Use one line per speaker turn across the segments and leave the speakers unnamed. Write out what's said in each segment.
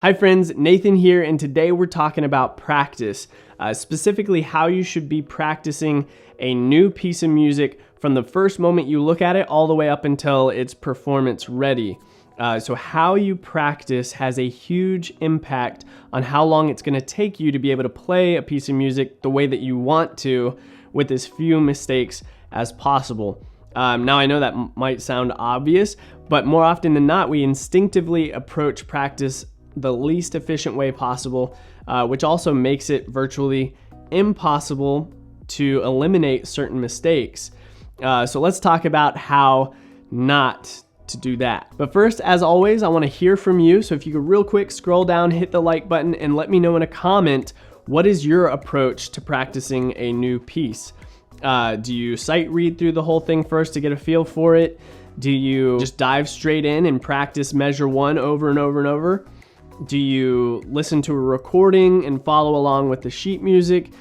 Hi friends, Nathan here, and today we're talking about practice, specifically how you should be practicing a new piece of music from the first moment you look at it all the way up until it's performance ready. So how you practice has a huge impact on how long it's going to take you to be able to play a piece of music the way that you want to with as few mistakes as possible. Now I know that might sound obvious, but more often than not, we instinctively approach practice the least efficient way possible, which also makes it virtually impossible to eliminate certain mistakes. So let's talk about how not to do that. But first, as always, I want to hear from you. So if you could real quick scroll down, hit the like button, and let me know in a comment, what is your approach to practicing a new piece? Do you sight read through the whole thing first to get a feel for it? Do you just dive straight in and practice measure one over and over and over? Do you listen to a recording and follow along with the sheet music?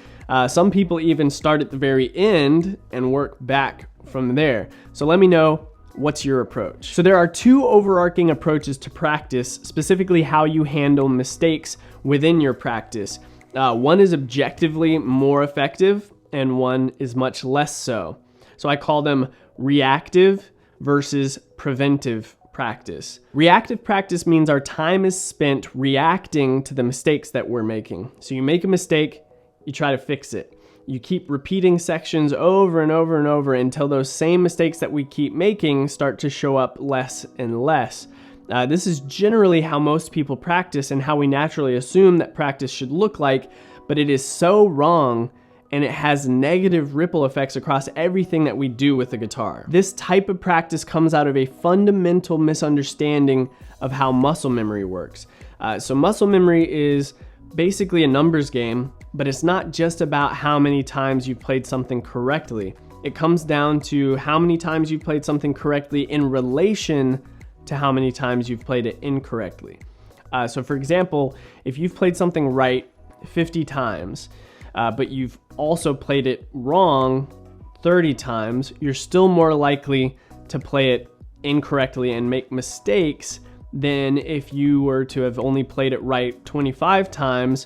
Some people even start at the very end and work back from there. So let me know, what's your approach? So there are two overarching approaches to practice, specifically how you handle mistakes within your practice. One is objectively more effective and one is much less so. So I call them reactive versus preventive practice. Reactive practice means our time is spent reacting to the mistakes that we're making. So you make a mistake, you try to fix it. You keep repeating sections over and over and over until those same mistakes that we keep making start to show up less and less. This is generally how most people practice and how we naturally assume that practice should look like, but it is so wrong, and it has negative ripple effects across everything that we do with the guitar. This type of practice comes out of a fundamental misunderstanding of how muscle memory works. So muscle memory is basically a numbers game, but it's not just about how many times you've played something correctly. It comes down to how many times you've played something correctly in relation to how many times you've played it incorrectly. So for example, if you've played something right 50 times, but you've also played it wrong 30 times, you're still more likely to play it incorrectly and make mistakes than if you were to have only played it right 25 times,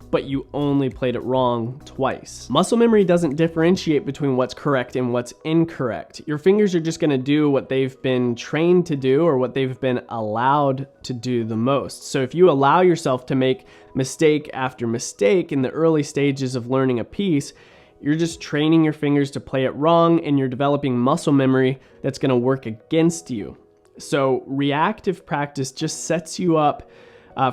but you only played it wrong twice. Muscle memory doesn't differentiate between what's correct and what's incorrect. Your fingers are just gonna do what they've been trained to do or what they've been allowed to do the most. So if you allow yourself to make mistake after mistake in the early stages of learning a piece, you're just training your fingers to play it wrong, and you're developing muscle memory that's gonna work against you. So reactive practice just sets you up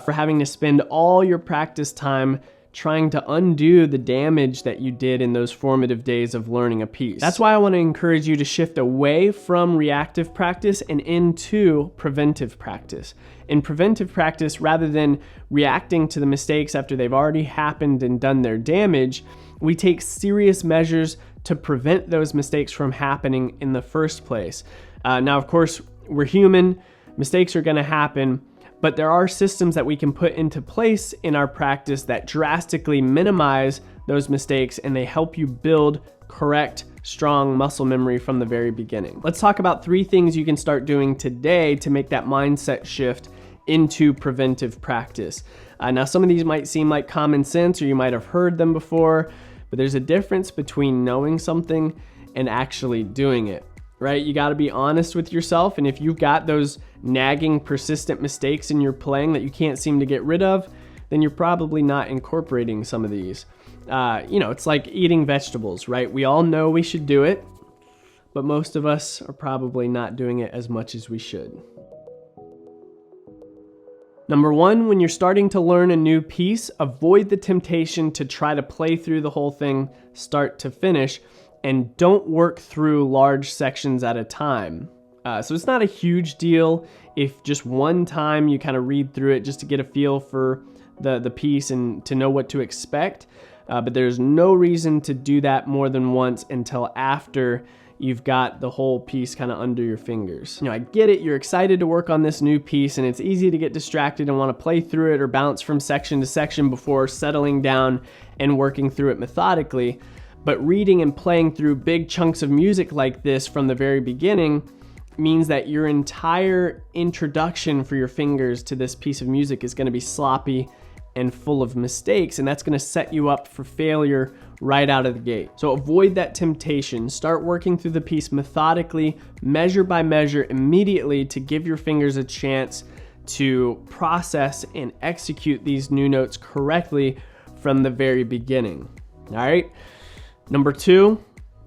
for having to spend all your practice time trying to undo the damage that you did in those formative days of learning a piece. That's why I want to encourage you to shift away from reactive practice and into preventive practice. In preventive practice, rather than reacting to the mistakes after they've already happened and done their damage, we take serious measures to prevent those mistakes from happening in the first place. Now, of course, we're human, mistakes are going to happen, but there are systems that we can put into place in our practice that drastically minimize those mistakes, and they help you build correct, strong muscle memory from the very beginning. Let's talk about 3 things you can start doing today to make that mindset shift into preventive practice. Now, some of these might seem like common sense, or you might have heard them before, but there's a difference between knowing something and actually doing it. Right? You got to be honest with yourself. And if you've got those nagging, persistent mistakes in your playing that you can't seem to get rid of, then you're probably not incorporating some of these. It's like eating vegetables, right? We all know we should do it, but most of us are probably not doing it as much as we should. Number 1, when you're starting to learn a new piece, avoid the temptation to try to play through the whole thing start to finish, and don't work through large sections at a time. So it's not a huge deal if just one time you kind of read through it just to get a feel for the piece and to know what to expect. But there's no reason to do that more than once until after you've got the whole piece kind of under your fingers. I get it, you're excited to work on this new piece, and it's easy to get distracted and want to play through it or bounce from section to section before settling down and working through it methodically. But reading and playing through big chunks of music like this from the very beginning means that your entire introduction for your fingers to this piece of music is going to be sloppy and full of mistakes, and that's going to set you up for failure right out of the gate. So avoid that temptation. Start working through the piece methodically, measure by measure, immediately, to give your fingers a chance to process and execute these new notes correctly from the very beginning. All right. Number 2,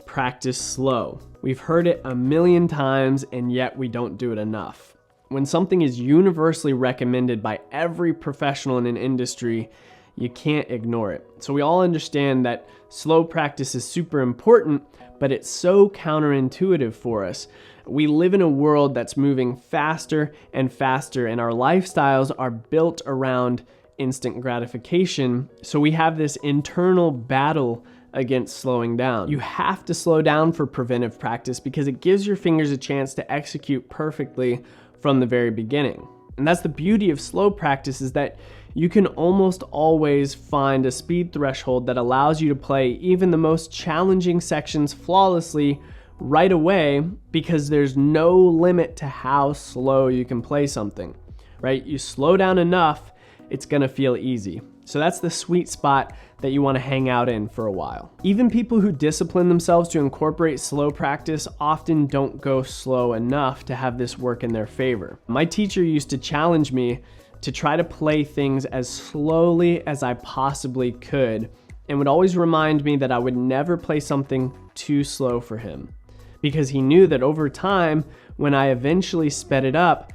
practice slow. We've heard it a million times, and yet we don't do it enough. When something is universally recommended by every professional in an industry, you can't ignore it. So we all understand that slow practice is super important, but it's so counterintuitive for us. We live in a world that's moving faster and faster, and our lifestyles are built around instant gratification. So we have this internal battle against slowing down. You have to slow down for preventive practice because it gives your fingers a chance to execute perfectly from the very beginning. And that's the beauty of slow practice, is that you can almost always find a speed threshold that allows you to play even the most challenging sections flawlessly right away, because there's no limit to how slow you can play something, right? You slow down enough, it's gonna feel easy. So that's the sweet spot that you want to hang out in for a while. Even people who discipline themselves to incorporate slow practice often don't go slow enough to have this work in their favor. My teacher used to challenge me to try to play things as slowly as I possibly could, and would always remind me that I would never play something too slow for him, because he knew that over time, when I eventually sped it up,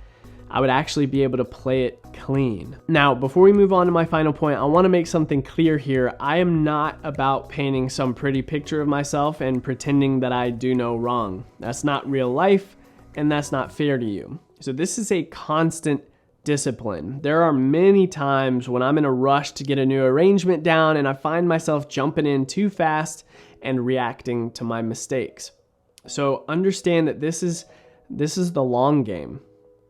I would actually be able to play it clean. Now, before we move on to my final point, I want to make something clear here. I am not about painting some pretty picture of myself and pretending that I do no wrong. That's not real life, and that's not fair to you. So this is a constant discipline. There are many times when I'm in a rush to get a new arrangement down, and I find myself jumping in too fast and reacting to my mistakes. So understand that this is the long game,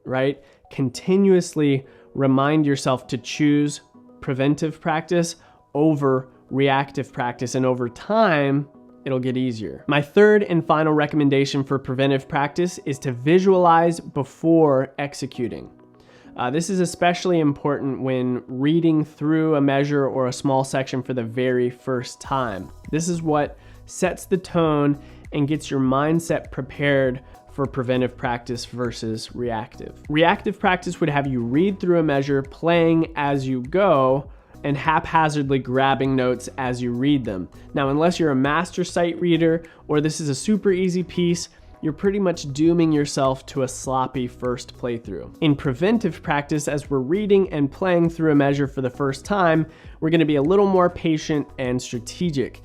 right? Continuously remind yourself to choose preventive practice over reactive practice, and over time, it'll get easier. My third and final recommendation for preventive practice is to visualize before executing. This is especially important when reading through a measure or a small section for the very first time. This is what sets the tone and gets your mindset prepared for preventive practice versus reactive. Reactive practice would have you read through a measure, playing as you go, and haphazardly grabbing notes as you read them. Now, unless you're a master sight reader or this is a super easy piece, you're pretty much dooming yourself to a sloppy first playthrough. In preventive practice, as we're reading and playing through a measure for the first time, we're gonna be a little more patient and strategic.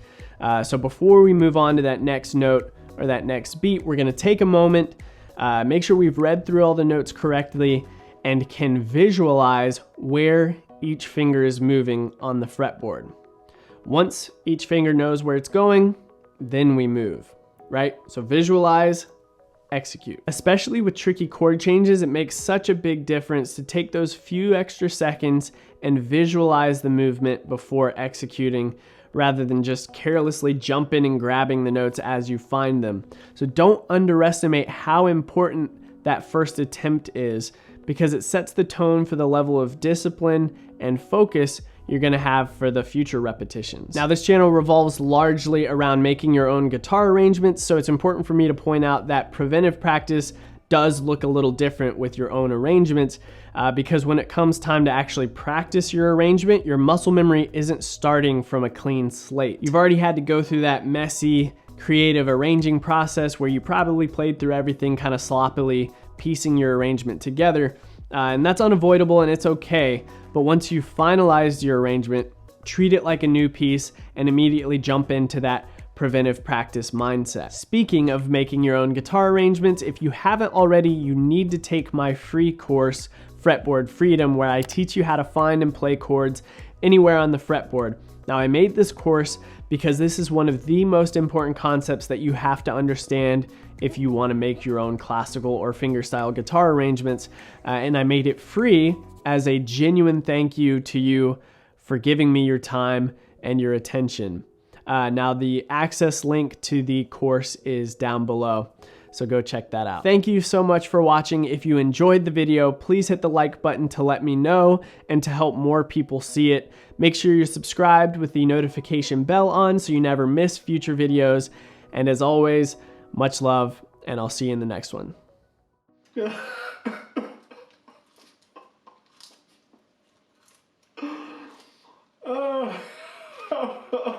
So before we move on to that next note or that next beat, we're gonna take a moment, make sure we've read through all the notes correctly, and can visualize where each finger is moving on the fretboard. Once each finger knows where it's going, then we move, right? So visualize, execute. Especially with tricky chord changes, it makes such a big difference to take those few extra seconds and visualize the movement before executing, rather than just carelessly jumping and grabbing the notes as you find them. So don't underestimate how important that first attempt is, because it sets the tone for the level of discipline and focus you're gonna have for the future repetitions. Now, this channel revolves largely around making your own guitar arrangements, so it's important for me to point out that preventive practice does look a little different with your own arrangements, because when it comes time to actually practice your arrangement, your muscle memory isn't starting from a clean slate. You've already had to go through that messy, creative arranging process where you probably played through everything kind of sloppily, piecing your arrangement together, and that's unavoidable and it's okay. But once you've finalized your arrangement, treat it like a new piece and immediately jump into that preventive practice mindset. Speaking of making your own guitar arrangements, if you haven't already, you need to take my free course, Fretboard Freedom, where I teach you how to find and play chords anywhere on the fretboard. Now, I made this course because this is one of the most important concepts that you have to understand if you want to make your own classical or fingerstyle guitar arrangements, and I made it free as a genuine thank you to you for giving me your time and your attention. Now, the access link to the course is down below. So go check that out. Thank you so much for watching. If you enjoyed the video, please hit the like button to let me know and to help more people see it. Make sure you're subscribed with the notification bell on so you never miss future videos. And as always, much love, and I'll see you in the next one. Oh.